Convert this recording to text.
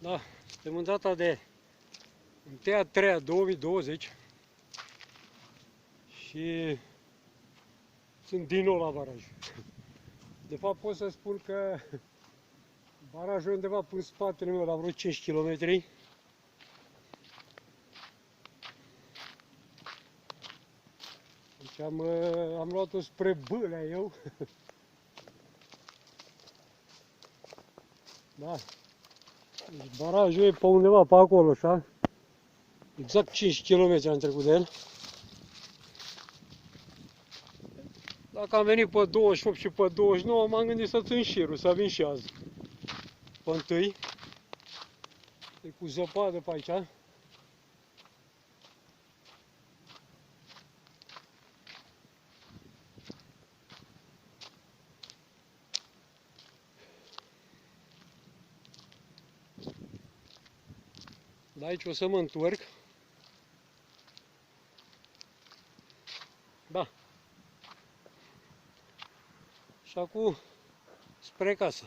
Da, suntem în data de 1/3/2020 și sunt din nou la baraj. De fapt pot să spun că barajul undeva până în spatele meu la vreo 5 km. Deci am luat-o spre Bâlea eu. Da. Deci barajul e pe undeva pe acolo, așa. Exact 5 km am trecut de el. Dacă am venit pe 28 și pe 29, m-am gândit să țin șirul, să vin și azi. Pe întâi. E cu zăpadă pe aici. De aici o să mă întorc. Da. Și acum spre casă.